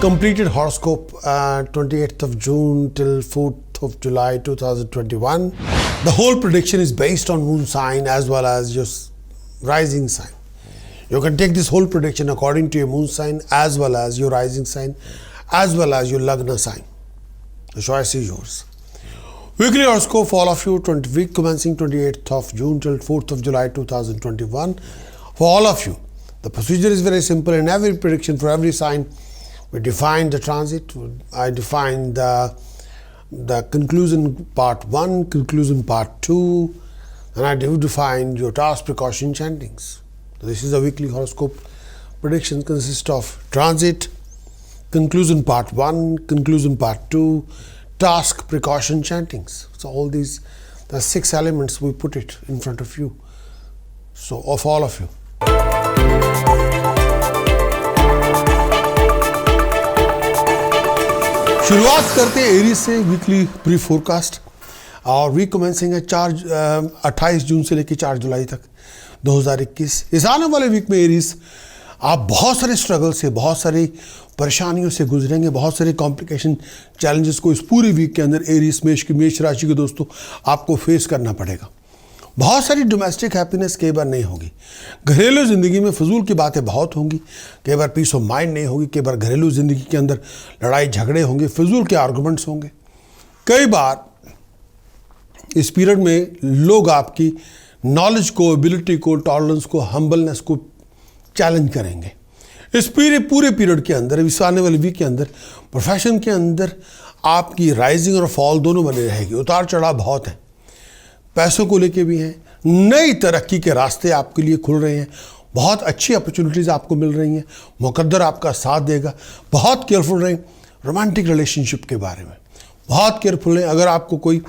Completed horoscope 28th of June till 4th of July 2021. The whole prediction is based on moon sign as well as your rising sign. You can take this whole prediction according to your moon sign as well as your rising sign as well as your Lagna sign. The choice is yours. Weekly horoscope for all of you, week commencing 28th of June till 4th of July 2021. For all of you, the procedure is very simple. In every prediction for every sign, we define the transit. I define the conclusion part 1, conclusion part 2, and I do define your task, precaution, chantings. So this is a weekly horoscope prediction, consists of transit, conclusion part 1, conclusion part 2, task, precaution, chantings. So all these, the 6 elements, we put it in front of you. So of all of you. शुरुआत करते हैं Aries से weekly pre forecast और week commencing है 28 जून से लेकर 4 जुलाई तक 2021। इस आने वाले वीक में एरीज आप बहुत सारे स्ट्रगल से, बहुत सारी परेशानियों से गुजरेंगे, बहुत सारे कॉम्प्लिकेशन चैलेंजेस को इस पूरी वीक के अंदर एरीज मेष राशि के दोस्तों आपको फेस करना पड़ेगा। बहुत सारी डोमेस्टिक हैप्पीनेस कई बार नहीं होगी, घरेलू ज़िंदगी में फजूल की बातें बहुत होंगी, कई बार पीस ऑफ माइंड नहीं होगी, कई बार घरेलू ज़िंदगी के अंदर लड़ाई झगड़े होंगे, फजूल के आर्गूमेंट्स होंगे। कई बार इस पीरियड में लोग आपकी नॉलेज को, एबिलिटी को, टॉलरेंस को, हम्बलनेस को चैलेंज करेंगे। इस पूरे पीरियड के अंदर, इस आने वाले वीक के अंदर प्रोफेशन के अंदर आपकी राइजिंग और फॉल दोनों बने रहेगी। उतार चढ़ाव बहुत है, पैसों को लेके भी हैं, नई तरक्की के रास्ते आपके लिए खुल रहे हैं, बहुत अच्छी अपॉर्चुनिटीज़ आपको मिल रही हैं, मुकद्दर आपका साथ देगा। बहुत केयरफुल रहें रोमांटिक रिलेशनशिप के बारे में, बहुत केयरफुल रहें। अगर आपको कोई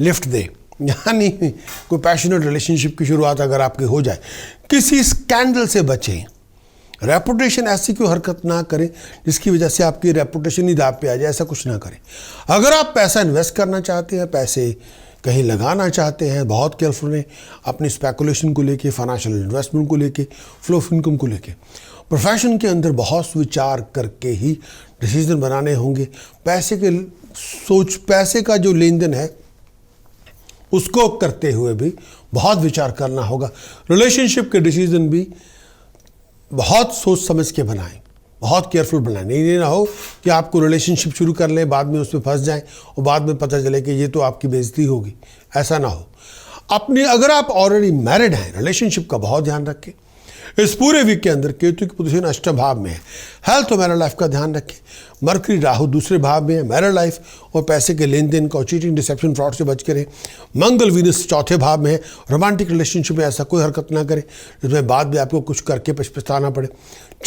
लिफ्ट दे, यानी कोई पैशनेट रिलेशनशिप की शुरुआत अगर आपकी हो जाए, किसी स्कैंडल से बचें। रेपुटेशन ऐसी कोई हरकत ना करें जिसकी वजह से आपकी रेपुटेशन ही दाव पे आ जाए, ऐसा कुछ ना करें। अगर आप पैसा इन्वेस्ट करना चाहते हैं, पैसे कहीं लगाना चाहते हैं, बहुत केयरफुल रहें अपनी स्पेकुलेशन को लेके, फाइनेंशियल इन्वेस्टमेंट को लेके, फ्लो ऑफ इनकम को लेके। प्रोफेशन के अंदर बहुत विचार करके ही डिसीजन बनाने होंगे। पैसे का जो लेन देन है उसको करते हुए भी बहुत विचार करना होगा। रिलेशनशिप के डिसीजन भी बहुत सोच समझ के बनाएं, बहुत केयरफुल बनाएं। नहीं ना हो कि आपको रिलेशनशिप शुरू कर लें, बाद में उसमें फंस जाएं और बाद में पता चले कि ये तो आपकी बेइज्जती होगी। ऐसा ना हो। अगर आप ऑलरेडी मैरिड हैं, रिलेशनशिप का बहुत ध्यान रखें। इस पूरे वीक के अंदर केतु की पोजीशन अष्टम भाव में है, हेल्थ और मैरिड लाइफ का ध्यान रखें। मरकरी राहु दूसरे भाव में है, मैरिड लाइफ और पैसे के लेन देन का, चीटिंग, डिसेप्शन, फ्रॉड से बच के रहें। मंगल वीनस चौथे भाव में है, रोमांटिक रिलेशनशिप में ऐसा कोई हरकत ना करें जिसमें बाद में आपको कुछ करके पछताना पड़े।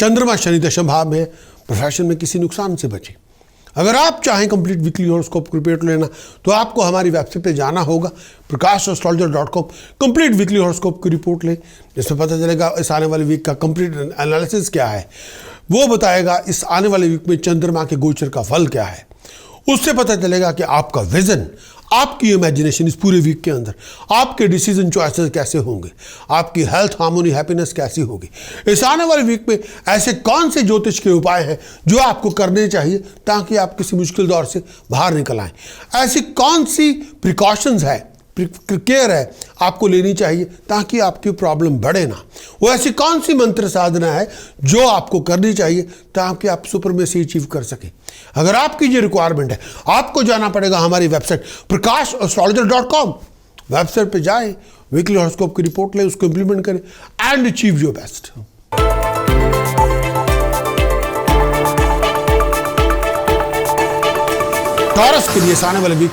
चंद्रमा शनि दशम भाव में है, प्रोफेशन में किसी नुकसान से बचें। अगर आप चाहें कंप्लीट वीकली हॉरोस्कोप की रिपोर्ट लेना तो आपको हमारी वेबसाइट पे जाना होगा, prakash.astrologer.com। कंप्लीट वीकली हॉरोस्कोप की रिपोर्ट लें, जिसमें पता चलेगा इस आने वाले वीक का कंप्लीट एनालिसिस क्या है। वो बताएगा इस आने वाले वीक में चंद्रमा के गोचर का फल क्या है। उससे पता चलेगा कि आपका विजन, आपकी इमेजिनेशन इस पूरे वीक के अंदर, आपके डिसीजन चॉइसेस कैसे होंगे, आपकी हेल्थ, हार्मोनी, हैप्पीनेस कैसी होगी। इस आने वाले वीक में ऐसे कौन से ज्योतिष के उपाय हैं जो आपको करने चाहिए ताकि आप किसी मुश्किल दौर से बाहर निकल आएं। ऐसी कौन सी प्रिकॉशंस है, केयर है आपको लेनी चाहिए ताकि आपकी प्रॉब्लम बढ़े ना। वो ऐसी कौन सी मंत्र साधना है जो आपको करनी चाहिए ताकि आप सुपरमेसी अचीव कर सकें। अगर आपकी ये रिक्वायरमेंट है, आपको जाना पड़ेगा हमारी वेबसाइट prakash.astrologer.com। वेबसाइट पे जाएं, वीकली हॉरोस्कोप की रिपोर्ट लें, उसको इंप्लीमेंट करें and achieve your best. Taurus के लिए आने वाले वीक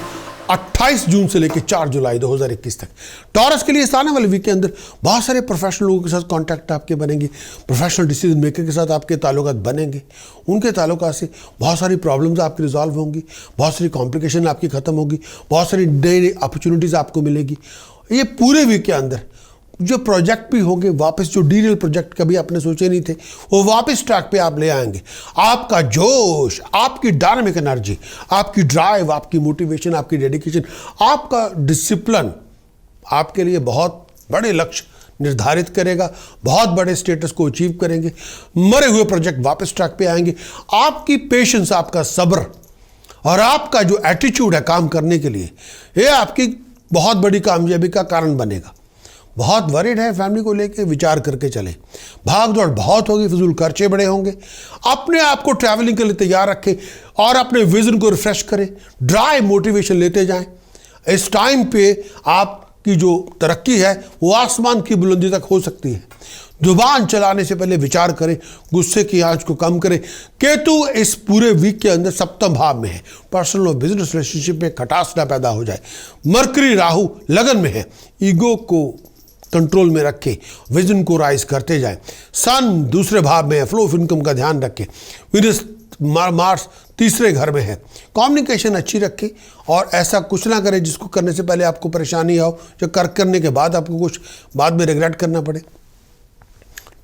28 जून से लेकर 4 जुलाई 2021 तक। टॉरस के लिए इस आने वाले वीक के अंदर बहुत सारे प्रोफेशनल लोगों के साथ कांटेक्ट आपके बनेंगे, प्रोफेशनल डिसीजन मेकर के साथ आपके ताल्लुकात बनेंगे। उनके ताल्लुकात से बहुत सारी प्रॉब्लम्स आपकी रिजॉल्व होंगी, बहुत सारी कॉम्प्लिकेशन आपकी खत्म होगी, बहुत सारी नई अपॉर्चुनिटीज़ आपको मिलेगी। ये पूरे वीक के अंदर जो प्रोजेक्ट भी होंगे वापस, जो डीरियल प्रोजेक्ट कभी आपने सोचे नहीं थे, वो वापस ट्रैक पे आप ले आएंगे। आपका जोश, आपकी डायनामिक एनर्जी, आपकी ड्राइव, आपकी मोटिवेशन, आपकी डेडिकेशन, आपका डिसिप्लिन आपके लिए बहुत बड़े लक्ष्य निर्धारित करेगा, बहुत बड़े स्टेटस को अचीव करेंगे, मरे हुए प्रोजेक्ट वापस ट्रैक पे आएंगे। आपकी पेशेंस, आपका सब्र और आपका जो एटीट्यूड है काम करने के लिए, ये आपकी बहुत बड़ी कामयाबी का कारण बनेगा। बहुत वरीड है फैमिली को लेके, विचार करके चले। भाग दौड़ बहुत होगी, फिजूल खर्चे बड़े होंगे। अपने आप को ट्रैवलिंग के लिए तैयार रखें और अपने विजन को रिफ्रेश करें। ड्राई मोटिवेशन लेते जाएं। इस टाइम पे आपकी जो तरक्की है वो आसमान की बुलंदी तक हो सकती है। जुबान चलाने से पहले विचार करें, गुस्से की आंच को कम करें। केतु इस पूरे वीक के अंदर सप्तम भाव में है। पर्सनल और बिजनेस रिलेशनशिप में खटास ना पैदा हो जाए। मरकरी राहु लगन में है, ईगो को कंट्रोल में रखें, विजन को राइज करते जाएं। सन दूसरे भाव में है, फ्लो ऑफ इनकम का ध्यान रखें। वीनस मार्स तीसरे घर में है, कम्युनिकेशन अच्छी रखें और ऐसा कुछ ना करें जिसको करने से पहले आपको परेशानी आओ, जो करने के बाद आपको कुछ बाद में रिग्रेट करना पड़े।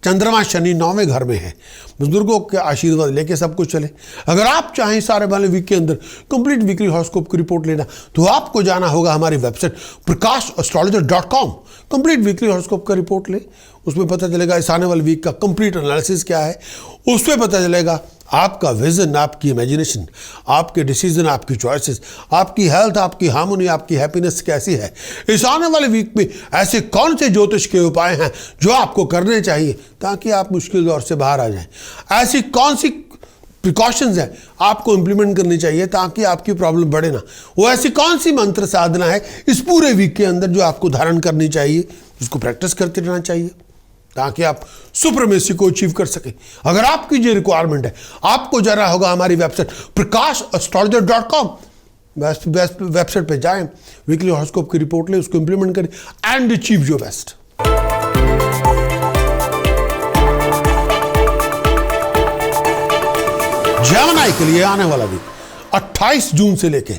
चंद्रमा शनि 9वें घर में है, बुजुर्गों के आशीर्वाद लेके सब कुछ चले। अगर आप चाहें सारे वाले वीक के अंदर कंप्लीट वीकली हॉरोस्कोप की रिपोर्ट लेना तो आपको जाना होगा हमारी website prakash.astrologer.com। Complete weekly horoscope का रिपोर्ट ले, उसमें पता चलेगा इस आने वाले वीक का कंप्लीट एनालिसिस क्या है। उसमें पता चलेगा आपका विजन, आपकी इमेजिनेशन, आपके डिसीजन, आपकी चॉइसेस, आपकी हेल्थ, आपकी हार्मोनी, आपकी हैप्पीनेस कैसी है। इस आने वाले वीक में ऐसे कौन से ज्योतिष के उपाय हैं जो आपको करने चाहिए ताकि आप मुश्किल दौर से बाहर आ जाएं। ऐसी कौन सी प्रिकॉशंस हैं आपको इंप्लीमेंट करनी चाहिए ताकि आपकी प्रॉब्लम बढ़े ना। वो ऐसी कौन सी मंत्र साधना है इस पूरे वीक के अंदर जो आपको धारण करनी चाहिए, जिसको प्रैक्टिस करते रहना चाहिए ताकि आप सुप्रीमेसी को अचीव कर सकें। अगर आपकी ये रिक्वायरमेंट है, आपको जाना होगा हमारी वेबसाइट prakash.astrologer.com। वेबसाइट पे जाएं, वीकली हॉरोस्कोप की रिपोर्ट लें, उसको इंप्लीमेंट करें and achieve your best. Gemini के लिए आने वाला वीक 28 जून से लेके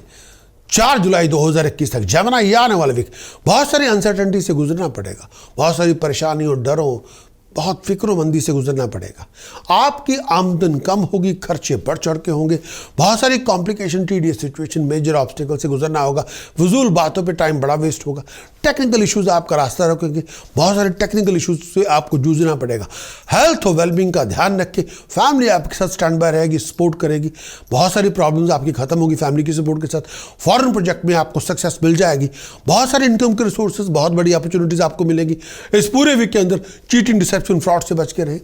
4 जुलाई 2021 तक जेमिनी ये आने वाला वीक बहुत सारी अनसर्टेनिटी से गुजरना पड़ेगा, बहुत सारी परेशानियों, डरों, बहुत फिक्रोमंदी से गुजरना पड़ेगा। आपकी आमदन कम होगी, खर्चे बढ़ चढ़ के होंगे, बहुत सारी complication, tedious situation, major obstacle से गुजरना होगा। फजूल बातों पे टाइम बड़ा वेस्ट होगा। टेक्निकल इश्यूज आपका रास्ता रोकेंगे, बहुत सारे टेक्निकल इश्यूज से आपको जूझना पड़ेगा। हेल्थ और वेलबींग का ध्यान रखें। फैमिली आपके साथ स्टैंड बाय रहेगी, सपोर्ट करेगी। बहुत सारी प्रॉब्लम्स आपकी खत्म होगी फैमिली की सपोर्ट के साथ। फॉरेन प्रोजेक्ट में आपको सक्सेस मिल जाएगी। बहुत सारे इनकम के रिसोर्सेज, बहुत बड़ी अपॉर्चुनिटीज आपको मिलेगी। इस पूरे वीक के अंदर चीटिंग, डिसेप्शन, फ्रॉड से बच के रहें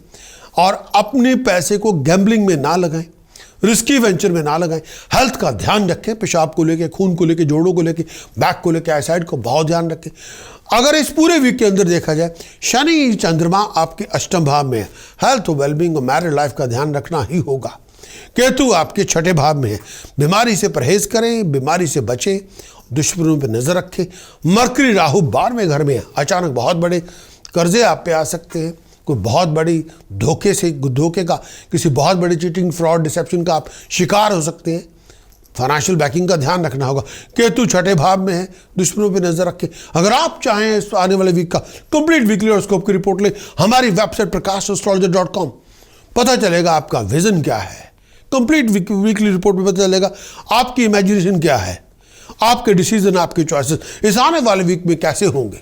और अपने पैसे को गैम्बलिंग में ना लगाएं, रिस्की वेंचर में ना लगाएं। हेल्थ का ध्यान रखें, पेशाब को लेके, खून को लेके, जोड़ों को लेके, बैक को लेके, आईसाइट को बहुत ध्यान रखें। अगर इस पूरे वीक के अंदर देखा जाए, शनि चंद्रमा आपके अष्टम भाव में है, हेल्थ और वेलबींग और मैरिड लाइफ का ध्यान रखना ही होगा। केतु आपके छठे भाव में है, बीमारी से परहेज करें, बीमारी से बचें, दुश्मनों पर नजर रखें। मरकरी राहु 12वें घर में है, अचानक बहुत बड़े कर्जे आप पे आ सकते हैं। कोई बहुत बड़ी धोखे का, किसी बहुत बड़ी चीटिंग, फ्रॉड, डिसेप्शन का आप शिकार हो सकते हैं। फाइनेंशियल बैकिंग का ध्यान रखना होगा। केतु छठे भाव में है, दुश्मनों पे नजर रखें। अगर आप चाहें इस आने वाले वीक का कंप्लीट वीकली हॉरोस्कोप की रिपोर्ट ले, हमारी वेबसाइट prakash.astrologer.com। पता चलेगा आपका विजन क्या है। कंप्लीट वीकली रिपोर्ट में पता चलेगा आपकी इमेजिनेशन क्या है, आपके डिसीजन, आपके चॉइसेस इस आने वाले वीक में कैसे होंगे,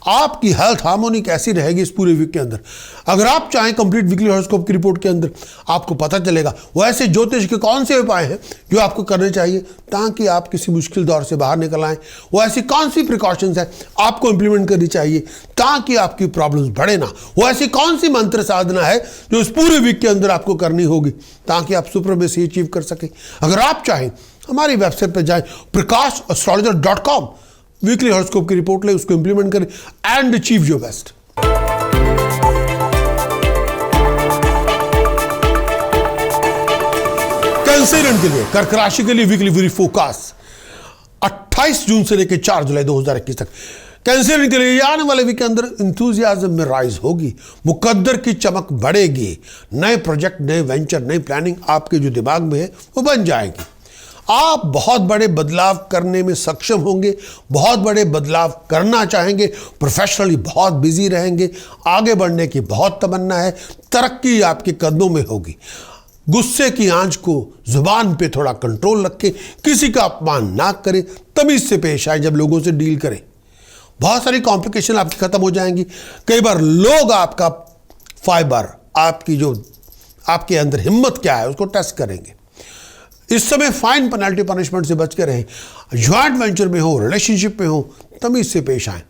आपकी हेल्थ हार्मोनी कैसी रहेगी इस पूरे वीक के अंदर। अगर आप चाहें कंप्लीट वीकली हॉरोस्कोप की रिपोर्ट के अंदर आपको पता चलेगा वो ऐसे ज्योतिष के कौन से उपाय हैं जो आपको करने चाहिए ताकि आप किसी मुश्किल दौर से बाहर निकल आएं। वो ऐसी कौन सी प्रिकॉशंस है आपको इंप्लीमेंट करनी चाहिए ताकि आपकी प्रॉब्लम्स बढ़े ना। वो ऐसी कौन सी मंत्र साधना है जो इस पूरे वीक के अंदर आपको करनी होगी ताकि आप सुप्रीमेसी अचीव कर सकें। अगर आप चाहें हमारी वेबसाइट पर जाएं prakash.astrologer.com, वीकली हॉरोस्कोप की रिपोर्ट ले, उसको इंप्लीमेंट करें एंड अचीव योर बेस्ट। कैंसरियन के लिए, कर्क राशि के लिए वीकली वीरी फोकस 28 जून से लेकर 4 जुलाई 2021 तक। कैंसरियन के लिए आने वाले वीक के अंदर इंथुजियाज्म में राइज होगी, मुकद्दर की चमक बढ़ेगी, नए प्रोजेक्ट, नए वेंचर, नई प्लानिंग आपके जो दिमाग में है वो बन जाएगी। आप बहुत बड़े बदलाव करने में सक्षम होंगे, बहुत बड़े बदलाव करना चाहेंगे, प्रोफेशनली बहुत बिजी रहेंगे, आगे बढ़ने की बहुत तमन्ना है, तरक्की आपके कदमों में होगी। गुस्से की आंच को जुबान पे थोड़ा कंट्रोल रखें, किसी का अपमान ना करें, तमीज से पेश आए जब लोगों से डील करें। बहुत सारी कॉम्प्लिकेशन आपकी खत्म हो जाएंगी। कई बार लोग आपका फाइबर, आपकी जो आपके अंदर हिम्मत क्या है उसको टेस्ट करेंगे। इस समय फाइन, पेनल्टी, पनिशमेंट से बच के रहें। ज्वाइंट वेंचर में हो, रिलेशनशिप में हो, तमीज से पेश आएँ।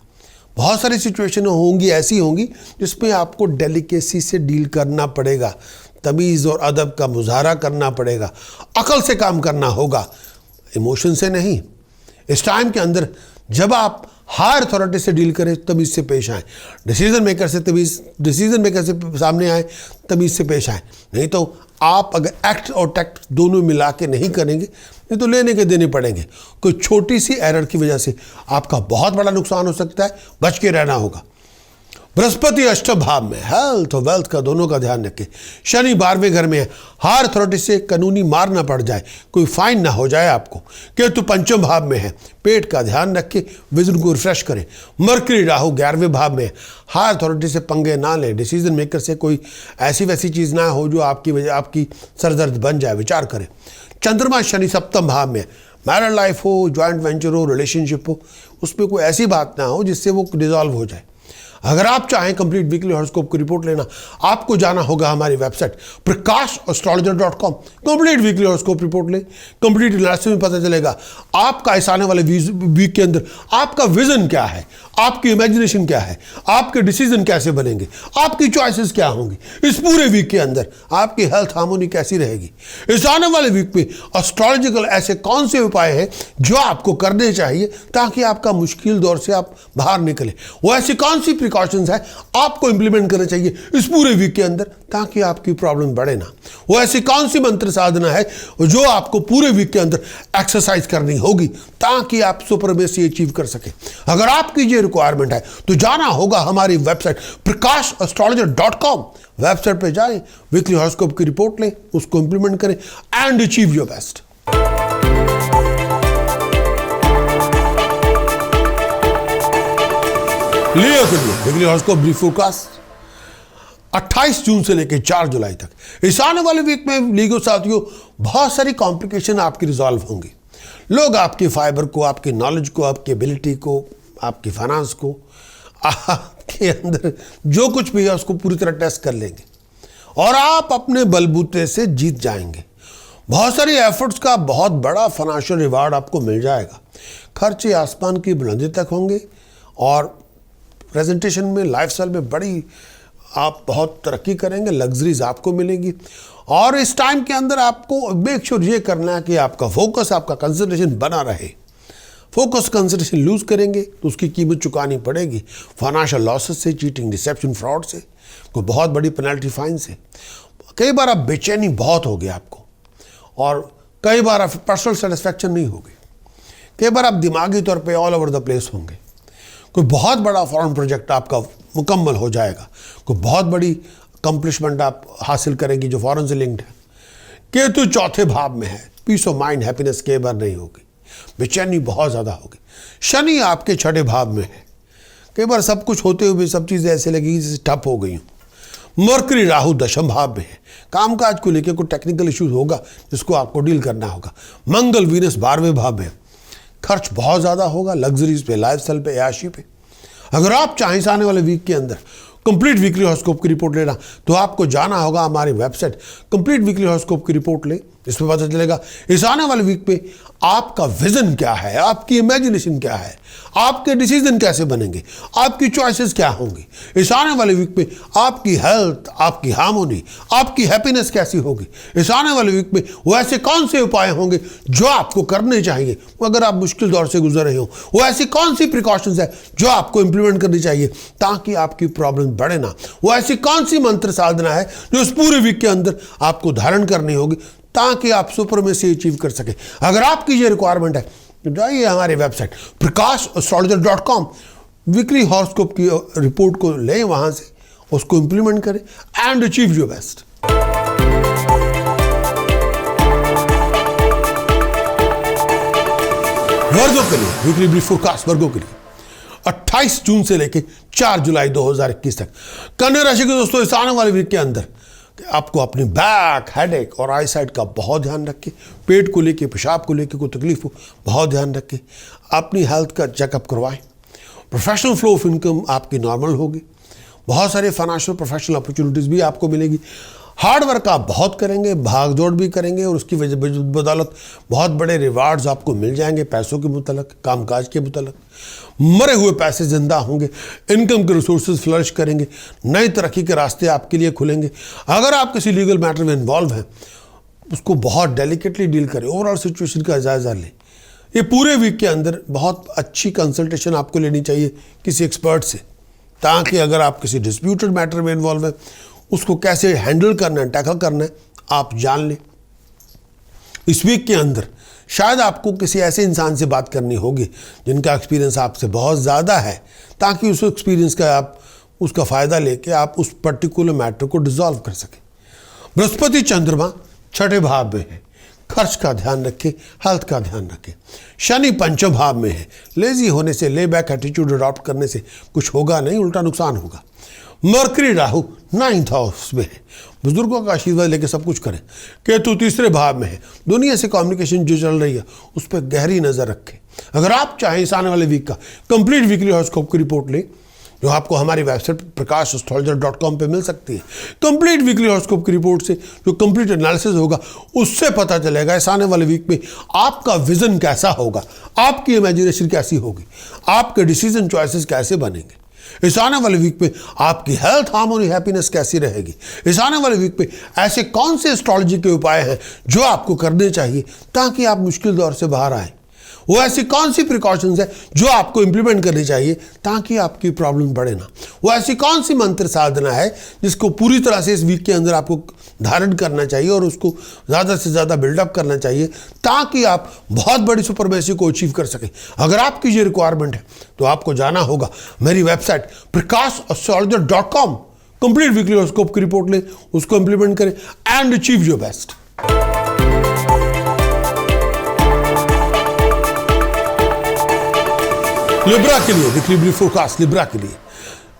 बहुत सारी सिचुएशन होंगी, ऐसी होंगी जिसमें आपको डेलिकेसी से डील करना पड़ेगा, तमीज़ और अदब का मुजाहरा करना पड़ेगा, अकल से काम करना होगा, इमोशन से नहीं। इस टाइम के अंदर जब आप हायर अथॉरिटी से डील करें, तमीज़ से पेश आएँ। डिसीजन मेकर से सामने आए, तमीज़ से पेश आएँ। नहीं तो आप अगर एक्ट और टैक्ट दोनों मिला के नहीं करेंगे, नहीं तो लेने के देने पड़ेंगे। कोई छोटी सी एरर की वजह से आपका बहुत बड़ा नुकसान हो सकता है, बच के रहना होगा। बृहस्पति अष्टम भाव में, हेल्थ और वेल्थ का दोनों का ध्यान रखें। शनि 12वें घर में है, हायर अथॉरिटी से कानूनी मार ना पड़ जाए, कोई फाइन ना हो जाए आपको। केतु पंचम भाव में है, पेट का ध्यान रखें, विजन को रिफ्रेश करें। मरकरी राहु 11वें भाव में है, हायर अथॉरिटी से पंगे ना लें, डिसीजन मेकर से कोई ऐसी वैसी चीज़ ना हो जो आपकी सरदर्द बन जाए, विचार करें। चंद्रमा शनि सप्तम भाव में, मैरिड लाइफ हो, ज्वाइंट वेंचर हो, रिलेशनशिप हो, उसमें कोई ऐसी बात ना हो जिससे वो डिजॉल्व हो जाए। अगर आप चाहें कंप्लीट वीकली हॉरोस्कोप की रिपोर्ट लेना, आपको जाना होगा हमारी website prakash.astrologer.com। Complete weekly horoscope report लें। कंप्लीट एनालिसिस में पता चलेगा आपका इस आने वाले वीक के अंदर आपका विजन क्या है, आपकी इमेजिनेशन क्या है, आपके डिसीजन कैसे बनेंगे, आपकी चॉइसेस क्या होंगी। इस पूरे वीक के अंदर आपकी हेल्थ हार्मोनी कैसी रहेगी। इस आने वाले वीक में एस्ट्रोलॉजिकल ऐसे कौन से उपाय हैं जो आपको करने चाहिए ताकि आपका मुश्किल दौर से आप बाहर निकले। वो ऐसी कौन सी प्रिकॉशंस है आपको इंप्लीमेंट करना चाहिए इस पूरे वीक के अंदर ताकि आपकी प्रॉब्लम बढ़े ना। वो ऐसी कौन सी मंत्र साधना है जो आपको पूरे वीक के अंदर एक्सरसाइज करनी होगी ताकि आप सुपरमेसी अचीव कर सके। अगर आपकी ये रिक्वायरमेंट है तो जाना होगा हमारी वेबसाइट prakash.astrologer.com। वेबसाइट पे जाएं, वीकली हॉरोस्कोप की रिपोर्ट लें, उसको इंप्लीमेंट करें एंड अचीव योर बेस्ट। लियो के लिए वीकली हॉरोस्कोप ब्रीफ फोरकास्ट 28 जून से लेकर 4 जुलाई तक। इस आने वाले वीक में लीगो साथियों बहुत सारी कॉम्प्लिकेशन आपकी रिजॉल्व होंगी। लोग आपके फाइबर को, आपकी नॉलेज को, आपकी एबिलिटी को, आपकी फाइनेंस को, आपके अंदर जो कुछ भी है उसको पूरी तरह टेस्ट कर लेंगे और आप अपने बलबूते से जीत जाएंगे। बहुत सारी एफर्ट्स का बहुत बड़ा फाइनेंशियल रिवार्ड आपको मिल जाएगा। खर्चे आसमान की बुलंदी तक होंगे और प्रेजेंटेशन में, लाइफस्टाइल में बड़ी आप बहुत तरक्की करेंगे, लग्जरीज आपको मिलेंगी। और इस टाइम के अंदर आपको मेक श्योर ये करना है कि आपका फोकस, आपका कंसंट्रेशन बना रहे। फोकस कंसंट्रेशन लूज करेंगे तो उसकी कीमत चुकानी पड़ेगी, फाइनेंशियल लॉसेस से, चीटिंग, डिसेप्शन, फ्रॉड से, कोई बहुत बड़ी पेनल्टी, फाइन से। कई बार आप बेचैनी बहुत हो गया आपको और कई बार आप पर्सनल सेटिस्फैक्शन नहीं होगी। कई बार आप दिमागी तौर पे ऑल ओवर द प्लेस होंगे। कोई बहुत बड़ा फॉरेन प्रोजेक्ट आपका मुकम्मल हो जाएगा, कोई बहुत बड़ी अकम्पलिशमेंट आप हासिल करेंगी जो फॉरेन से लिंक्ड है। केतु चौथे भाव में है, पीस ऑफ माइंड, हैप्पीनेस कई बार नहीं होगी, बेचैनी बहुत ज़्यादा होगी। शनि आपके छठे भाव में है, कई बार सब कुछ होते हुए भी सब चीज़ें ऐसे लगेगी जैसे ठप हो गई हूँ। मरकरी राहु दशम भाव में है, कामकाज को लेकर कोई टेक्निकल इश्यूज होगा जिसको आपको डील करना होगा। मंगल वीनस 12वें भाव में है, खर्च बहुत ज़्यादा होगा, लग्जरीज पे, लाइफस्टाइल पे, याशी पे। अगर आप चाहें इस आने वाले वीक के अंदर कंप्लीट वीकली हॉरोस्कोप की रिपोर्ट लेना तो आपको जाना होगा हमारी वेबसाइट कंप्लीट वीकली हॉरोस्कोप की रिपोर्ट ले। इसमें पता चलेगा इस आने वाले वीक पे आपका विजन क्या है, आपकी इमेजिनेशन क्या है, आपके डिसीजन कैसे बनेंगे, आपकी चॉइसेस क्या होंगी। इस आने वाले वीक पे आपकी हेल्थ, आपकी हार्मोनी, आपकी हैप्पीनेस कैसी होगी। इस आने वाले वीक में वो ऐसे कौन से उपाय होंगे जो आपको करने चाहिए अगर आप मुश्किल दौर से गुजर रहे हो। वो ऐसी कौन सी प्रिकॉशंस है जो आपको इंप्लीमेंट करनी चाहिए ताकि आपकी प्रॉब्लम बढ़े ना। वो ऐसी कौन सी मंत्र साधना है जो इस पूरे वीक के अंदर आपको धारण करनी होगी ताकि आप सुपरमेसी अचीव कर सके। अगर आपकी ये रिक्वायरमेंट है तो जाइए हमारी वेबसाइट prakash.astrologer.com, वीकली हॉरोस्कोप की रिपोर्ट को लें, वहां से उसको इंप्लीमेंट करें एंड अचीव योर बेस्ट। वर्गों के लिए वीकली ब्रीफ फोरकास्ट वर्गों के लिए 28 जून से लेकर 4 जुलाई 2021 तक। कन्या राशि के दोस्तों इस आने वाले वीक के अंदर आपको अपनी बैक, हेडेक और आई साइड का बहुत ध्यान रखें। पेट को लेके, पेशाब को लेके कोई तकलीफ हो बहुत ध्यान रखें। अपनी हेल्थ का चेकअप करवाएं। प्रोफेशनल फ्लो ऑफ इनकम आपकी नॉर्मल होगी, बहुत सारे फाइनेंशियल प्रोफेशनल अपॉर्चुनिटीज़ भी आपको मिलेगी। हार्ड वर्क आप बहुत करेंगे, भाग दौड़ भी करेंगे और उसकी बदौलत बहुत बड़े रिवार्ड्स आपको मिल जाएंगे, पैसों के मुतल्लिक, कामकाज के मुतल्लिक। मरे हुए पैसे जिंदा होंगे, इनकम के रिसोर्सेज फ्लरिश करेंगे, नई तरक्की के रास्ते आपके लिए खुलेंगे। अगर आप किसी लीगल मैटर में इन्वॉल्व हैं, उसको बहुत डेलिकेटली डील करें, ओवरऑल सिचुएशन का जायज़ा लें। ये पूरे वीक के अंदर बहुत अच्छी कंसल्टेशन आपको लेनी चाहिए किसी एक्सपर्ट से, ताकि अगर आप किसी डिस्प्यूटेड मैटर में इन्वॉल्व हैं, उसको कैसे हैंडल करना है, टैकल करना है, आप जान लें। इस वीक के अंदर शायद आपको किसी ऐसे इंसान से बात करनी होगी जिनका एक्सपीरियंस आपसे बहुत ज़्यादा है, ताकि उस एक्सपीरियंस का आप उसका फ़ायदा लेके आप उस पर्टिकुलर मैटर को डिसॉल्व कर सकें। बृहस्पति चंद्रमा छठे भाव में है, खर्च का ध्यान रखें, हेल्थ का ध्यान रखें। शनि पंचम भाव में है, लेजी होने से, ले बैक एटीट्यूड अडॉप्ट करने से कुछ होगा नहीं, उल्टा नुकसान होगा। मरकरी राहु 9th हाउस में है, बुजुर्गों का आशीर्वाद लेके सब कुछ करें। केतु तीसरे भाव में है, दुनिया से कम्युनिकेशन जो चल रही है उस पर गहरी नज़र रखें। अगर आप चाहें इस आने वाले वीक का कंप्लीट वीकली हॉरोस्कोप की रिपोर्ट लें, जो आपको हमारी वेबसाइट prakash.astrologer.com पे मिल सकती है। कंप्लीट वीकली हॉरोस्कोप की रिपोर्ट से जो कंप्लीट एनालिसिस होगा, उससे पता चलेगा इस आने वाले वीक में आपका विजन कैसा होगा, आपकी इमेजिनेशन कैसी होगी, आपके डिसीजन चॉइसेस कैसे बनेंगे। इस आने वाले वीक में आपकी हेल्थ, हार्मोनी, हैप्पीनेस कैसी रहेगी। इस आने वाले वीक में ऐसे कौन से एस्ट्रोलॉजी के उपाय हैं जो आपको करने चाहिए ताकि आप मुश्किल दौर से बाहर आए। वो ऐसी कौन सी प्रिकॉशंस है जो आपको इंप्लीमेंट करनी चाहिए ताकि आपकी प्रॉब्लम बढ़े ना। वो ऐसी कौन सी मंत्र साधना है जिसको पूरी तरह से इस वीक के अंदर आपको धारण करना चाहिए और उसको ज़्यादा से ज़्यादा बिल्डअप करना चाहिए ताकि आप बहुत बड़ी सुपरमेसी को अचीव कर सकें। अगर आपकी ये रिक्वायरमेंट है तो आपको जाना होगा मेरी website prakash.astrologer.com, complete weekly horoscope की रिपोर्ट लें, उसको इंप्लीमेंट करें and achieve your best. Libra के लिए वीकली फोरकास्ट, लिब्रा के लिए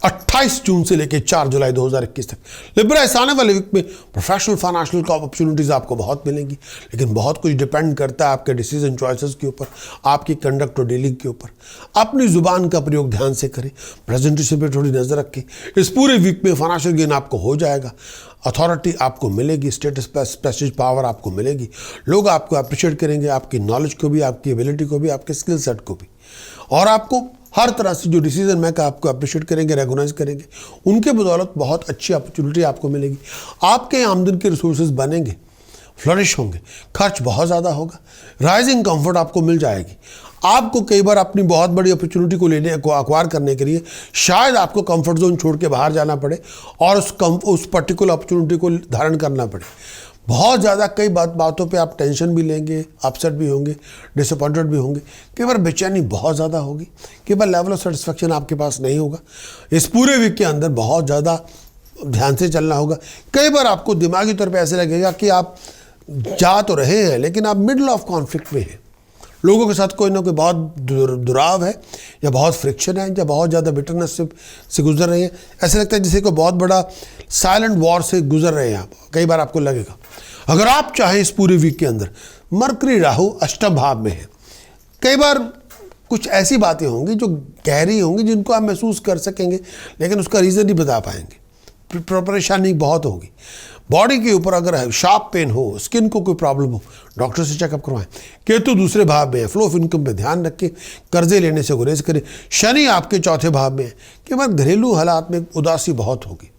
28 जून से लेकर 4 जुलाई 2021 तक। लिब्रा इस आने वाले वीक में प्रोफेशनल फाइनेंशियल अपॉर्चुनिटीज आपको बहुत मिलेंगी, लेकिन बहुत कुछ डिपेंड करता है आपके डिसीजन चॉइसेस के ऊपर, आपकी कंडक्ट और डीलिंग के ऊपर। अपनी जुबान का प्रयोग ध्यान से करें, प्रेजेंटेशन पे थोड़ी नजर रखें। इस पूरे वीक में फाइनेंशियल गेन आपको हो जाएगा, अथॉरिटी आपको मिलेगी, स्टेटस प्रेस्टीज पावर आपको मिलेगी, लोग आपको अप्रिशिएट करेंगे, आपकी नॉलेज को भी, आपकी एबिलिटी को भी, आपके स्किल सेट को भी, और आपको हर तरह से जो डिसीजन मेकर आपको अप्रिशिएट करेंगे, रेगोनाइज करेंगे, उनके बदौलत बहुत अच्छी अपॉर्चुनिटी आपको मिलेगी। आपके आमदन के रिसोर्सेज बनेंगे, फ्लरिश होंगे, खर्च बहुत ज़्यादा होगा, राइजिंग कंफर्ट आपको मिल जाएगी। आपको कई बार अपनी बहुत बड़ी अपॉर्चुनिटी को लेने को अक्वायर करने के लिए शायद आपको कंफर्ट जोन छोड़ के बाहर जाना पड़े और उस पर्टिकुलर अपॉर्चुनिटी को धारण करना पड़े। बहुत ज़्यादा कई बातों पे आप टेंशन भी लेंगे, अपसेट भी होंगे, डिसअपॉइंटेड भी होंगे, कई बार बेचैनी बहुत ज़्यादा होगी, कई बार लेवल ऑफ सेटिस्फेक्शन आपके पास नहीं होगा। इस पूरे वीक के अंदर बहुत ज़्यादा ध्यान से चलना होगा। कई बार आपको दिमागी तौर पे ऐसे लगेगा कि आप जा तो रहे हैं लेकिन आप मिडल ऑफ कॉन्फ्लिक्ट में हैं, लोगों के साथ कोई ना कोई बहुत दुराव है या बहुत फ्रिक्शन है या बहुत ज़्यादा बिटरनेस से गुजर रहे हैं। ऐसे लगता है जैसे कोई बहुत बड़ा साइलेंट वॉर से गुजर रहे हैं आप, कई बार आपको लगेगा। अगर आप चाहें इस पूरे वीक के अंदर, मरकरी राहु अष्टम भाव में है, कई बार कुछ ऐसी बातें होंगी जो गहरी होंगी जिनको आप महसूस कर सकेंगे लेकिन उसका रीज़न नहीं बता पाएंगे, परेशानी बहुत होगी। बॉडी के ऊपर अगर शार्प पेन हो, स्किन को कोई प्रॉब्लम हो, डॉक्टर से चेकअप करवाएं। केतु दूसरे भाव में है, फ्लो ऑफ इनकम पे ध्यान रखें, कर्जे लेने से गुरेज करें। शनि आपके चौथे भाव में है, कि बार घरेलू हालात में उदासी बहुत होगी।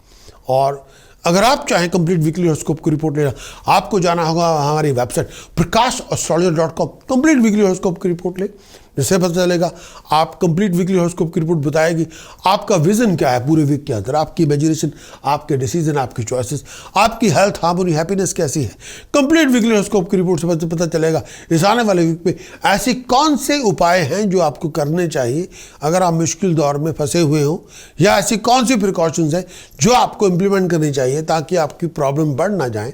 और अगर आप चाहें कंप्लीट वीकली हॉरोस्कोप की रिपोर्ट लेना, आपको जाना होगा हमारी website prakash.astrologer.com, complete weekly horoscope की रिपोर्ट लें, जिससे पता चलेगा आप कंप्लीट वीकली हॉरोस्कोप की रिपोर्ट बताएगी आपका विजन क्या है पूरे वीक के अंदर, आपकी इमेजिनेशन, आपके डिसीजन, आपकी चॉइसेस, आपकी हेल्थ, हार्मोनी, हैप्पीनेस कैसी है। कंप्लीट वीकली हॉरोस्कोप की रिपोर्ट से पता चलेगा इस आने वाले वीक में ऐसे कौन से उपाय हैं जो आपको करने चाहिए अगर आप मुश्किल दौर में फंसे हुए हों, या ऐसी कौन सी प्रिकॉशंस हैं जो आपको इम्प्लीमेंट करनी चाहिए ताकि आपकी प्रॉब्लम बढ़ ना जाए।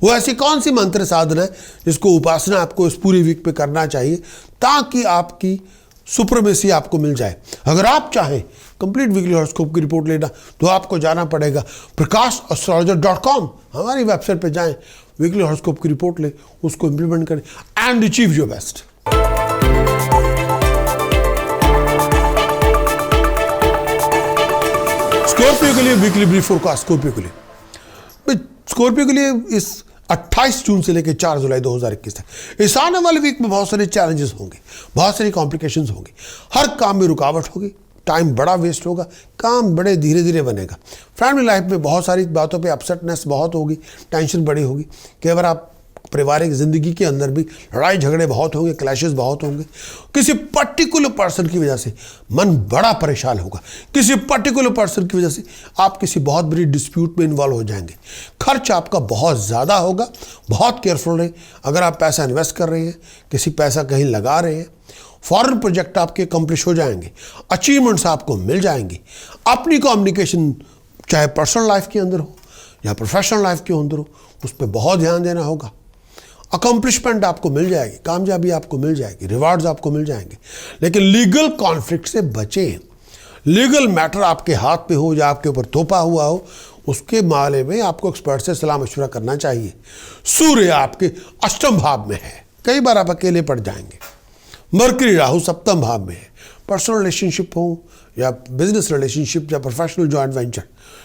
वो ऐसी कौन सी मंत्र साधना है जिसको उपासना आपको इस पूरे वीक पे करना चाहिए ताकि आपकी सुपरमेसी आपको मिल जाए। अगर आप चाहें कंप्लीट वीकली हॉरोस्कोप की रिपोर्ट लेना तो आपको जाना पड़ेगा prakash.astrologer.com, हमारी वेबसाइट पे जाएं, वीकली हॉरोस्कोप की रिपोर्ट लें, उसको इंप्लीमेंट करें and achieve your best. Scorpio के लिए वीकली ब्रीफ फोरकास्ट। स्कॉर्पियो के लिए इस 28 जून से लेकर 4 जुलाई 2021 तक इस आने वाले वीक में बहुत सारे चैलेंजेस होंगे, बहुत सारी कॉम्प्लिकेशंस होंगी, हर काम में रुकावट होगी, टाइम बड़ा वेस्ट होगा, काम बड़े धीरे धीरे बनेगा। फैमिली लाइफ में बहुत सारी बातों पे अपसेटनेस बहुत होगी, टेंशन बड़ी होगी। कई बार आप पारिवारिक ज़िंदगी के अंदर भी लड़ाई झगड़े बहुत होंगे, क्लैशेस बहुत होंगे। किसी पर्टिकुलर पर्सन की वजह से मन बड़ा परेशान होगा, किसी पर्टिकुलर पर्सन की वजह से आप किसी बहुत बड़ी डिस्प्यूट में इन्वॉल्व हो जाएंगे। खर्च आपका बहुत ज़्यादा होगा, बहुत केयरफुल रहें। अगर आप पैसा इन्वेस्ट कर रहे हैं, किसी पैसा कहीं लगा रहे हैं, फॉरेन प्रोजेक्ट आपके कंप्लीट हो जाएंगे, अचीवमेंट्स आपको मिल जाएंगी। अपनी कम्युनिकेशन चाहे पर्सनल लाइफ के अंदर हो या प्रोफेशनल लाइफ के अंदर हो, उस पर बहुत ध्यान देना होगा। अकम्पलिशमेंट आपको मिल जाएगी, कामयाबी आपको मिल जाएगी, रिवार्ड्स आपको मिल जाएंगे। लेकिन लीगल कॉन्फ्लिक्ट से बचें। लीगल मैटर आपके हाथ पे हो या आपके ऊपर थोपा हुआ हो, उसके मामले में आपको एक्सपर्ट से सलाह मशवरा करना चाहिए। सूर्य आपके अष्टम भाव में है, कई बार आप अकेले पड़ जाएंगे। मरकरी राहु सप्तम भाव में है। पर्सनल रिलेशनशिप हो या बिजनेस रिलेशनशिप या प्रोफेशनल जॉइंट वेंचर,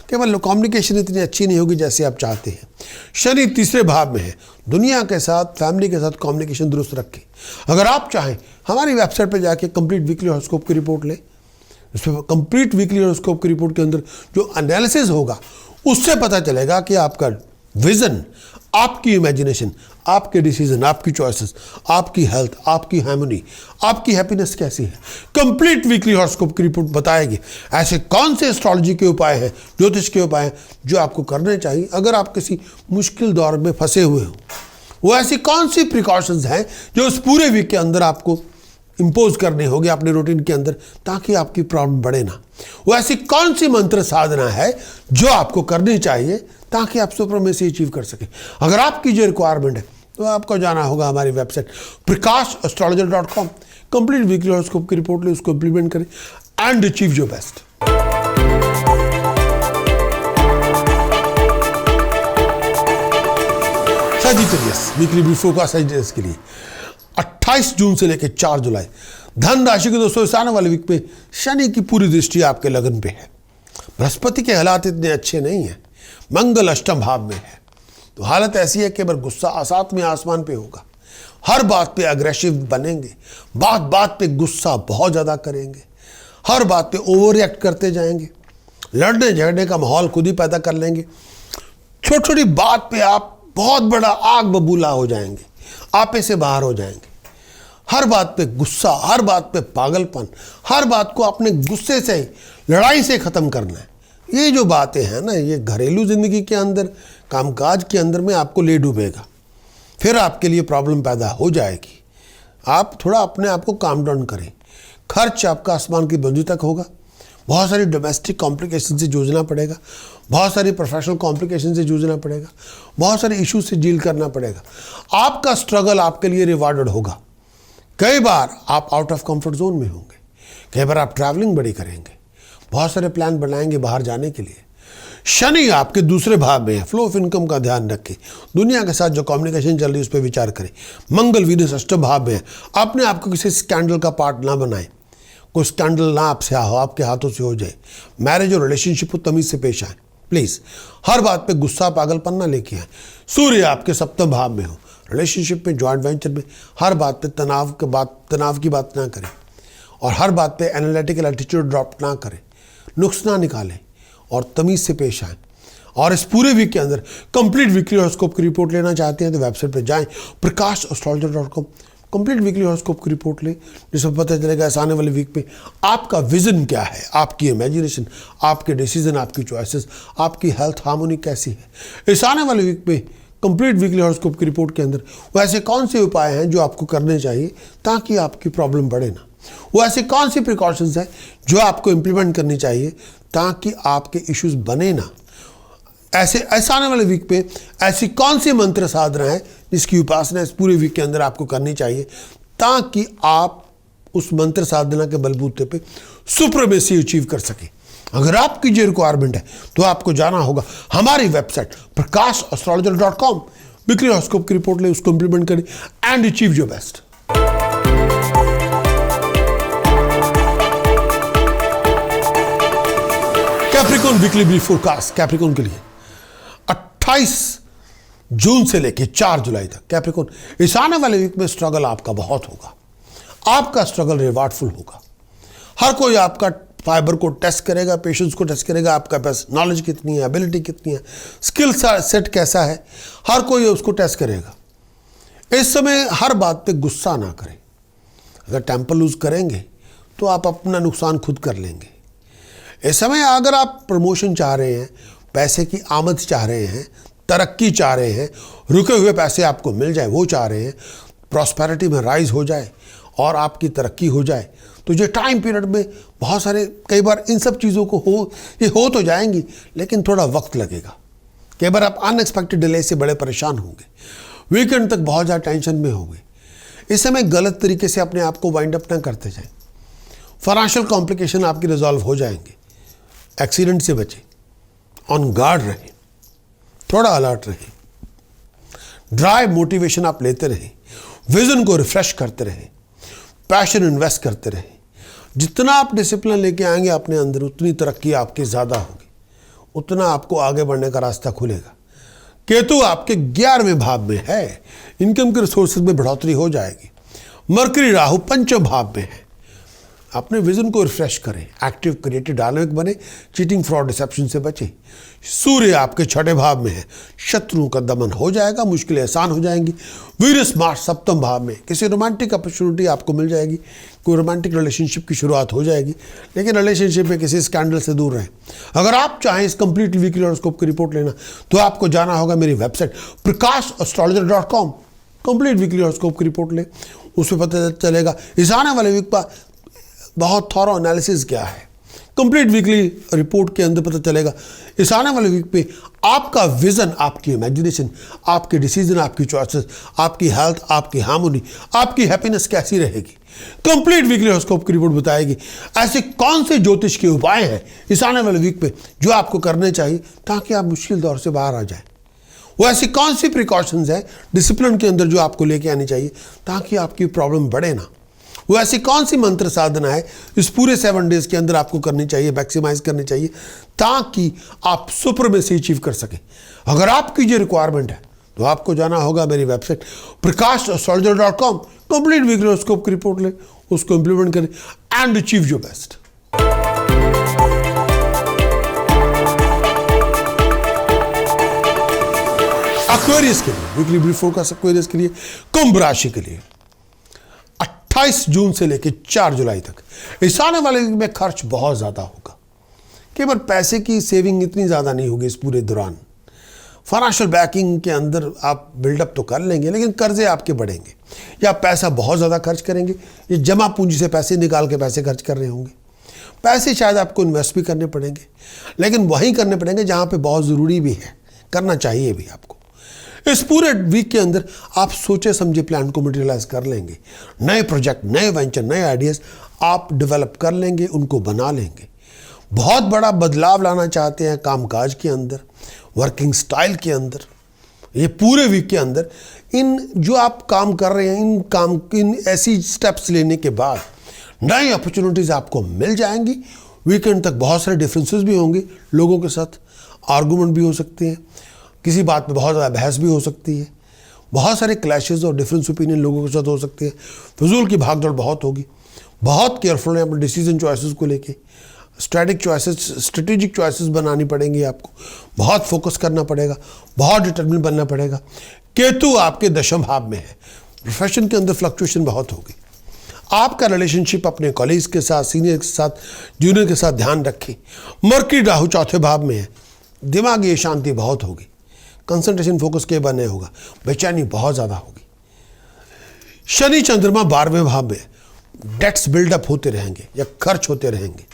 केवल कम्युनिकेशन इतनी अच्छी नहीं होगी जैसे आप चाहते हैं। शनि तीसरे भाव में है। दुनिया के साथ, फैमिली के साथ कम्युनिकेशन दुरुस्त रखें। अगर आप चाहें हमारी वेबसाइट पर जाके कंप्लीट वीकली हॉरोस्कोप की रिपोर्ट लें। इसमें कंप्लीट वीकली हॉरोस्कोप की रिपोर्ट के अंदर जो एनालिसिस होगा उससे पता चलेगा कि आपका विजन, आपकी इमेजिनेशन, आपके डिसीजन, आपकी चॉइसेस, आपकी हेल्थ, आपकी हार्मनी, आपकी हैप्पीनेस कैसी है। कंप्लीट वीकली हॉरोस्कोप की रिपोर्ट बताएगी ऐसे कौन से एस्ट्रोलॉजी के उपाय हैं, ज्योतिष के उपाय हैं जो आपको करने चाहिए अगर आप किसी मुश्किल दौर में फंसे हुए हो। वो ऐसी कौन सी प्रिकॉशंस हैं जो उस पूरे वीक के अंदर आपको इम्पोज करनी होगी अपने रूटीन के अंदर, ताकि आपकी प्रॉब्लम बढ़े ना। वो ऐसी कौन सी मंत्र साधना है जो आपको करनी चाहिए ताकि आप सुपरमेसी अचीव कर सकें। अगर आपकी जो रिक्वायरमेंट है तो आपको जाना होगा हमारी website prakash.astrologer.com। Complete weekly horoscope की रिपोर्ट ले, उसको इंप्लीमेंट करें and achieve your best. Sagittarius weekly brief का सजिटेरियस के लिए 28 जून से लेकर 4 जुलाई धन राशि के दोस्तों इस आने वाले वीक में शनि की पूरी दृष्टि आपके लगन पे है। बृहस्पति के हालात इतने अच्छे नहीं हैं, मंगल अष्टम भाव में है, तो हालत ऐसी है कि अगर गुस्सा सातवें आसमान पे होगा, हर बात पे अग्रेसिव बनेंगे, बात बात पे गुस्सा बहुत ज़्यादा करेंगे, हर बात पे ओवर रिएक्ट करते जाएंगे, लड़ने झगड़ने का माहौल खुद ही पैदा कर लेंगे। छोटी छोटी बात पे आप बहुत बड़ा आग बबूला हो जाएंगे, आपे से बाहर हो जाएंगे। हर बात पे गुस्सा, हर बात पे पागलपन, हर बात को अपने गुस्से से, लड़ाई से ख़त्म करना है। ये जो बातें हैं ना, ये घरेलू ज़िंदगी के अंदर, कामकाज के अंदर में आपको ले डूबेगा, फिर आपके लिए प्रॉब्लम पैदा हो जाएगी। आप थोड़ा अपने आप को काम डाउन करें। खर्च आपका आसमान की बुलंदी तक होगा, बहुत सारी डोमेस्टिक कॉम्प्लिकेशन से जूझना पड़ेगा, बहुत सारी प्रोफेशनल कॉम्प्लिकेशन से जूझना पड़ेगा, बहुत सारे इश्यूज से डील करना पड़ेगा। आपका स्ट्रगल आपके लिए रिवार्डेड होगा। कई बार आप आउट ऑफ कंफर्ट जोन में होंगे, कई बार आप ट्रैवलिंग बड़ी करेंगे, बहुत सारे प्लान बनाएंगे बाहर जाने के लिए। शनि आपके दूसरे भाव में है, फ्लो ऑफ इनकम का ध्यान रखें। दुनिया के साथ जो कम्युनिकेशन चल रही है उस पर विचार करें। मंगल वीनस अष्टम भाव में है, अपने आप को किसी स्कैंडल का पार्ट ना बनाएं, कोई स्कैंडल ना आपसे हो, आपके हाथों से हो जाए। मैरिज और रिलेशनशिप को तमीज से पेश आए प्लीज़। हर बात पे गुस्सा पागलपन ना लेके आए। सूर्य आपके सप्तम भाव में हो, रिलेशनशिप में, जॉइंट वेंचर में हर बात पे तनाव की बात ना करें, और हर बात पे एनालिटिकल एटीट्यूड ड्रॉप ना करें, नुक्स ना निकालें और तमीज़ से पेश आएँ। और इस पूरे वीक के अंदर कंप्लीट वीकली हॉरोस्कोप की रिपोर्ट लेना चाहते हैं तो वेबसाइट पर जाएं prakash.astrologer.com। कंप्लीट वीकली हॉरोस्कोप की रिपोर्ट लें, जिसमें पता चलेगा इस आने वाले वीक में आपका विजन क्या है, आपकी इमेजिनेशन, आपके डिसीजन, आपकी चॉइसेस, आपकी हेल्थ हार्मोनी कैसी है। इस आने वाले वीक में कंप्लीट वीकली हॉरोस्कोप की रिपोर्ट के अंदर वो ऐसे कौन से उपाय हैं जो आपको करने चाहिए ताकि आपकी प्रॉब्लम बढ़े ना। वो ऐसे कौन सी प्रिकॉशंस हैं जो आपको इम्प्लीमेंट करनी चाहिए ताकि आपके इश्यूज बने ना। ऐसे आने वाले वीक पे ऐसी कौन सी मंत्र साधना है जिसकी उपासना इस पूरे वीक के अंदर आपको करनी चाहिए ताकि आप उस मंत्र साधना के बलबूते पे सुप्रीमेसी अचीव कर सकें। अगर आपकी जो रिक्वायरमेंट है तो आपको जाना होगा हमारी वेबसाइट prakash.astrologer.com। वीकली हॉरोस्कोप की रिपोर्ट ले, उसको इंप्लीमेंट करें and achieve your best. Capricorn Capricorn weekly brief forecast Capricorn के लिए 28 जून से लेकर 4 जुलाई तक कैप्रिकॉर्न इस आने वाले वीक में स्ट्रगल आपका बहुत होगा। आपका स्ट्रगल रिवार्डफुल होगा। हर कोई आपका फाइबर को टेस्ट करेगा, पेशेंस को टेस्ट करेगा, आपका पास नॉलेज कितनी है, एबिलिटी कितनी है, स्किल सेट कैसा है, हर कोई उसको टेस्ट करेगा। इस समय हर बात पे गुस्सा ना करें। अगर टेम्पर लूज करेंगे तो आप अपना नुकसान खुद कर लेंगे। इस समय अगर आप प्रमोशन चाह रहे हैं, पैसे की आमद चाह रहे हैं, तरक्की चाह रहे हैं, रुके हुए पैसे आपको मिल जाए वो चाह रहे हैं, प्रॉस्पेरिटी में राइज हो जाए और आपकी तरक्की हो जाए, तो ये टाइम पीरियड में बहुत सारे कई बार इन सब चीज़ों को ये हो तो जाएंगी, लेकिन थोड़ा वक्त लगेगा। कई बार आप अनएक्सपेक्टेड डिले से बड़े परेशान होंगे, वीकेंड तक बहुत ज़्यादा टेंशन में होंगे। इस समय गलत तरीके से अपने आप को वाइंड अप ना करते जाएं। फाइनेंशियल कॉम्प्लिकेशन आपकी रिजॉल्व हो जाएंगे। एक्सीडेंट से बचें, ऑन गार्ड रहें, थोड़ा अलर्ट रहें, ड्राइव मोटिवेशन आप लेते रहें, विजन को रिफ्रेश करते रहें, पैशन इन्वेस्ट करते रहें। जितना आप डिसिप्लिन लेके आएंगे अपने अंदर, उतनी तरक्की आपकी ज़्यादा होगी, उतना आपको आगे बढ़ने का रास्ता खुलेगा। केतु आपके 11वें भाव में है, इनकम के रिसोर्सेज में बढ़ोतरी हो जाएगी। मरकरी राहु 5वें भाव में है। अपने विजन को रिफ्रेश करें, एक्टिव क्रिएटिव डायनामिक बने, चीटिंग फ्रॉड डिसेप्शन से बचें। सूर्य आपके 6ठे भाव में है, शत्रुओं का दमन हो जाएगा, मुश्किलें आसान हो जाएंगी। वीरस मार्स 7वें भाव में, किसी रोमांटिक अपॉर्चुनिटी आपको मिल जाएगी, कोई रोमांटिक रिलेशनशिप की शुरुआत हो जाएगी, लेकिन रिलेशनशिप में किसी स्कैंडल से दूर रहें। अगर आप चाहें इस कंप्लीट वीकली हॉरोस्कोप की रिपोर्ट लेना तो आपको जाना होगा मेरी website prakash.astrologer.com। Complete weekly horoscope की रिपोर्ट लें, उसमें पता चलेगा इस आने वाले वीक पर बहुत थॉरो एनालिसिस क्या है। कंप्लीट वीकली रिपोर्ट के अंदर पता चलेगा इस आने वाले वीक पे आपका विजन, आपकी इमेजिनेशन, आपके डिसीजन, आपकी चॉइसेस, आपकी हेल्थ, आपकी हार्मोनी, आपकी हैप्पीनेस कैसी रहेगी। कंप्लीट वीकली हॉरोस्कोप की रिपोर्ट बताएगी ऐसे कौन से ज्योतिष के उपाय हैं इस आने वाले वीक पे जो आपको करने चाहिए ताकि आप मुश्किल दौर से बाहर आ जाए। वो ऐसी कौन सी प्रिकॉशंस हैं डिसिप्लिन के अंदर जो आपको लेके आनी चाहिए ताकि आपकी प्रॉब्लम बढ़े ना। वो ऐसी कौन सी मंत्र साधना है इस पूरे 7 डेज के अंदर आपको करनी चाहिए, मैक्सिमाइज करनी चाहिए ताकि आप सुपरमेसी अचीव कर सकें। अगर आपकी ये रिक्वायरमेंट है तो आपको जाना होगा मेरी website prakash.astrologer.com। Complete weekly horoscope की रिपोर्ट लें, उसको इंप्लीमेंट करें and achieve your best. Aquarius के लिए वीकली ब्रीफ फोरकास्ट एक्वेरियस के लिए, कुंभ राशि के लिए 28 जून से लेकर 4 जुलाई तक इस आने वाले वीक में खर्च बहुत ज़्यादा होगा। केवल पैसे की सेविंग इतनी ज़्यादा नहीं होगी इस पूरे दौरान। फाइनेंशियल बैकिंग के अंदर आप बिल्डअप तो कर लेंगे, लेकिन कर्जे आपके बढ़ेंगे या पैसा बहुत ज़्यादा खर्च करेंगे। ये जमा पूंजी से पैसे निकाल के पैसे खर्च कर रहे होंगे। पैसे शायद आपको इन्वेस्ट भी करने पड़ेंगे, लेकिन वहीं करने पड़ेंगे जहाँ पे बहुत ज़रूरी भी है, करना चाहिए भी आपको। इस पूरे वीक के अंदर आप सोचे समझे प्लान को मटेरियलाइज कर लेंगे। नए प्रोजेक्ट, नए वेंचर, नए आइडियाज़ आप डेवलप कर लेंगे, उनको बना लेंगे। बहुत बड़ा बदलाव लाना चाहते हैं कामकाज के अंदर, वर्किंग स्टाइल के अंदर। ये पूरे वीक के अंदर इन जो आप काम कर रहे हैं, इन ऐसी स्टेप्स लेने के बाद नई अपॉर्चुनिटीज़ आपको मिल जाएंगी। वीकेंड तक बहुत सारे डिफरेंसेस भी होंगे, लोगों के साथ आर्गूमेंट भी हो सकते हैं, किसी बात पे बहुत ज़्यादा बहस भी हो सकती है, बहुत सारे क्लैशेस और डिफरेंस ओपिनियन लोगों के साथ हो सकते हैं। फिजूल की भागदौड़ बहुत होगी। बहुत केयरफुल है अपने डिसीजन चॉइसेस को लेके। स्ट्रेटेजिक चॉइसेस बनानी पड़ेंगी आपको, बहुत फोकस करना पड़ेगा, बहुत डिटर्मिन बनना पड़ेगा। केतु आपके 10वें भाव में है। प्रोफेशन के अंदर फ्लक्चुएशन बहुत होगी। आपका रिलेशनशिप अपने कॉलीग्स के साथ, सीनियर के साथ, जूनियर के साथ ध्यान रखें। मरकरी राहु 4थे भाव में है। दिमागी अशांति बहुत होगी, कंसंट्रेशन फोकस के बने होगा, बेचैनी बहुत ज़्यादा होगी। शनि चंद्रमा 12वें भाव में, डेट्स बिल्डअप होते रहेंगे या खर्च होते रहेंगे।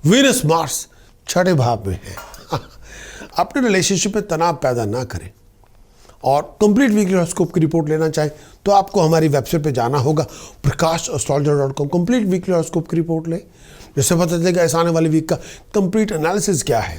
वीनस मार्स 6ठे भाव में है। अपने रिलेशनशिप में तनाव पैदा ना करें। और कंप्लीट वीकली हॉरोस्कोप की रिपोर्ट लेना चाहें तो आपको हमारी वेबसाइट पे जाना होगा prakash.astrologer.com। कंप्लीट वीकली हॉरोस्कोप की रिपोर्ट लें, जिससे पता चलेगा इस आने वाले वीक का कंप्लीट एनालिसिस क्या है।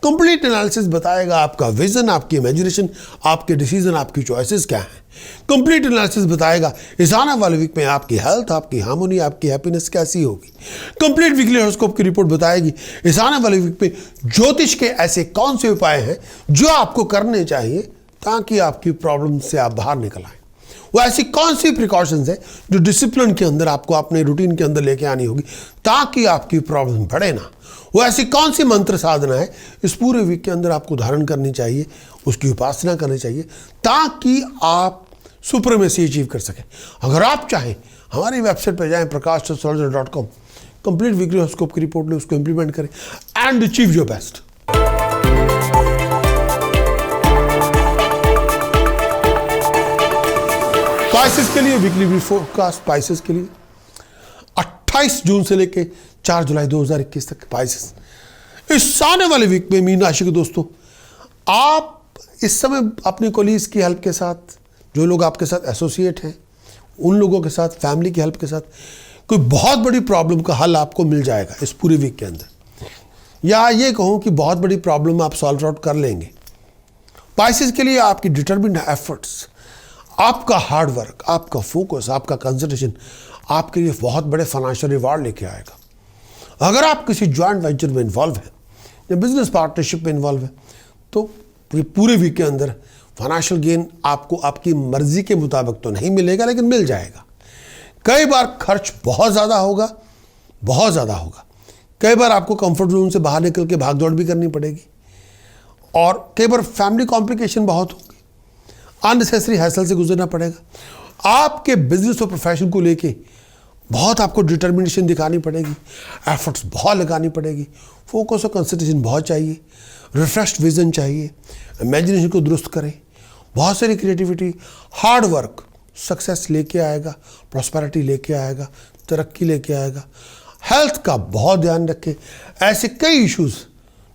कंप्लीट एनालिसिस बताएगा आपका विजन, आपकी इमेजिनेशन, आपके डिसीजन, आपकी चॉइसेस क्या हैं। कंप्लीट एनालिसिस बताएगा इस आने वाले वीक में आपकी हेल्थ, आपकी हार्मोनी, आपकी हैप्पीनेस कैसी होगी। कंप्लीट वीकली हॉरोस्कोप की रिपोर्ट बताएगी इस आने वाले वीक में ज्योतिष के ऐसे कौन से उपाय हैं जो आपको करने चाहिए ताकि आपकी प्रॉब्लम से आप बाहर निकल आए। वो ऐसी कौन सी प्रिकॉशंस है जो डिसिप्लिन के अंदर आपको अपने रूटीन के अंदर लेके आनी होगी ताकि आपकी प्रॉब्लम बढ़े ना। वो ऐसी कौन सी मंत्र साधना है इस पूरे वीक के अंदर आपको धारण करनी चाहिए, उसकी उपासना करनी चाहिए ताकि आप सुप्रीमेसी अचीव कर सकें। अगर आप चाहें हमारी वेबसाइट पर जाएं prakashastrologer.com, कंप्लीट वीकली हॉरोस्कोप की रिपोर्ट लें, उसको इंप्लीमेंट करें and achieve your best. Spices के लिए वीकली फोरकास्ट स्पाइसेस के लिए 28 जून से लेके 4 जुलाई 2021 तक स्पाइसेस। इस आने वाले वीक में मीन राशि के दोस्तों, आप इस समय अपने कोलीग्स की हेल्प के साथ, जो लोग आपके साथ एसोसिएट हैं, उन लोगों के साथ, फैमिली की हेल्प के साथ कोई बहुत बड़ी प्रॉब्लम का हल आपको मिल जाएगा इस पूरे वीक के अंदर, या ये कहूँ कि बहुत बड़ी प्रॉब्लम आप सॉल्व आउट कर लेंगे। स्पाइसेस के लिए आपकी डिटर्मिन्ड एफर्ट्स, आपका हार्ड वर्क, आपका फोकस, आपका कंसंट्रेशन आपके लिए बहुत बड़े फाइनेंशियल रिवार्ड लेके आएगा। अगर आप किसी जॉइंट वेंचर में इन्वॉल्व हैं या बिजनेस पार्टनरशिप में इन्वॉल्व है तो ये पूरे वीक के अंदर फाइनेंशियल गेन आपको आपकी मर्जी के मुताबिक तो नहीं मिलेगा, लेकिन मिल जाएगा। कई बार खर्च बहुत ज़्यादा होगा, बहुत ज़्यादा होगा। कई बार आपको कंफर्ट जोन से बाहर निकल के भाग दौड़ भी करनी पड़ेगी, और कई बार फैमिली कॉम्प्लिकेशन बहुत होगी, अननेसेसरी हैसल से गुजरना पड़ेगा। आपके बिजनेस और प्रोफेशन को लेके बहुत आपको डिटर्मिनेशन दिखानी पड़ेगी, एफर्ट्स बहुत लगानी पड़ेगी, फोकस और कंसंट्रेशन बहुत चाहिए, रिफ्रेश्ड विजन चाहिए, इमेजिनेशन को दुरुस्त करें, बहुत सारी क्रिएटिविटी, हार्ड वर्क सक्सेस लेके आएगा, प्रॉस्पेरिटी लेके आएगा, तरक्की लेके आएगा। हेल्थ का बहुत ध्यान रखें। ऐसे कई इश्यूज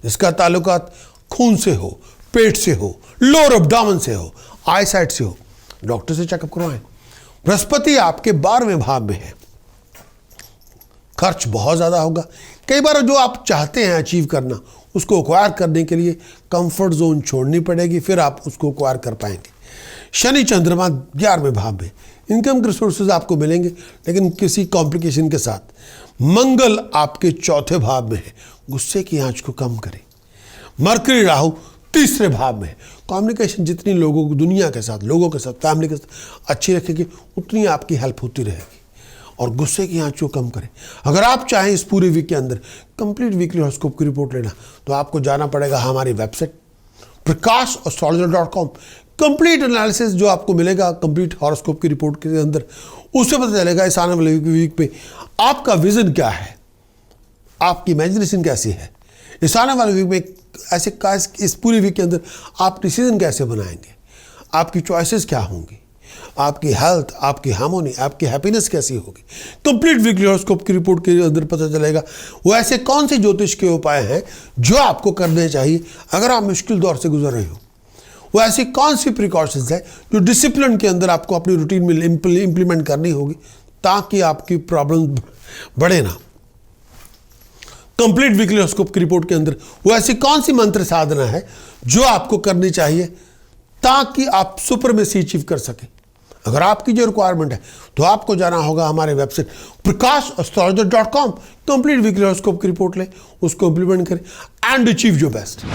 जिसका ताल्लुकात खून से हो, पेट से हो, लोअर एब्डोमेन से हो, आई साइट से हो, डॉक्टर से चेकअप करवाएं। बृहस्पति आपके 12वें भाव में है, खर्च बहुत ज़्यादा होगा। कई बार जो आप चाहते हैं अचीव करना, उसको एक्वायर करने के लिए कंफर्ट जोन छोड़नी पड़ेगी, फिर आप उसको एक्वायर कर पाएंगे। शनि चंद्रमा 11वें भाव में, इनकम के रिसोर्सेज आपको मिलेंगे लेकिन किसी कॉम्प्लिकेशन के साथ। मंगल आपके 4थे भाव में है, गुस्से की आंच को कम करें। मरकरी राहु 3रे भाव में है, कम्युनिकेशन जितनी लोगों को, दुनिया के साथ, लोगों के साथ, फैमिली के साथ अच्छी रखेगी उतनी आपकी हेल्प होती रहेगी। और गुस्से की आंच को कम करें। अगर आप चाहें इस पूरे वीक के अंदर कंप्लीट वीकली हॉरोस्कोप की रिपोर्ट लेना तो आपको जाना पड़ेगा हमारी वेबसाइट prakashastrologer.com। कंप्लीट एनालिसिस जो आपको मिलेगा कंप्लीट हॉरोस्कोप की रिपोर्ट के अंदर, उससे पता चलेगा इस आने वाले वीक में आपका विजन क्या है, आपकी इमेजिनेशन कैसी है। इस आने वाले वीक में ऐसे इस पूरे वीक के अंदर आप डिसीजन कैसे बनाएंगे, आपकी चॉइसेस क्या होंगी, आपकी हेल्थ, आपकी हार्मोनी, आपकी हैप्पीनेस कैसी होगी। कंप्लीट वीकली हॉरोस्कोप की रिपोर्ट के अंदर पता चलेगा वो ऐसे कौन से ज्योतिष के उपाय हैं जो आपको करने चाहिए अगर आप मुश्किल दौर से गुजर रहे हो। वो ऐसी कौन सी प्रिकॉशंस है जो डिसिप्लिन के अंदर आपको अपनी रूटीन में इंप्लीमेंट करनी होगी ताकि आपकी प्रॉब्लम बढ़े ना। कंप्लीट वीकली हॉरोस्कोप की रिपोर्ट के अंदर वो ऐसी कौन सी मंत्र साधना है जो आपको करनी चाहिए ताकि आप सुपरमेसी अचीव कर सकें। अगर आपकी जो रिक्वायरमेंट है तो आपको जाना होगा हमारे website prakashastrologer.com। Complete weekly horoscope की रिपोर्ट लें, उसको इंप्लीमेंट करें एंड अचीव योर बेस्ट।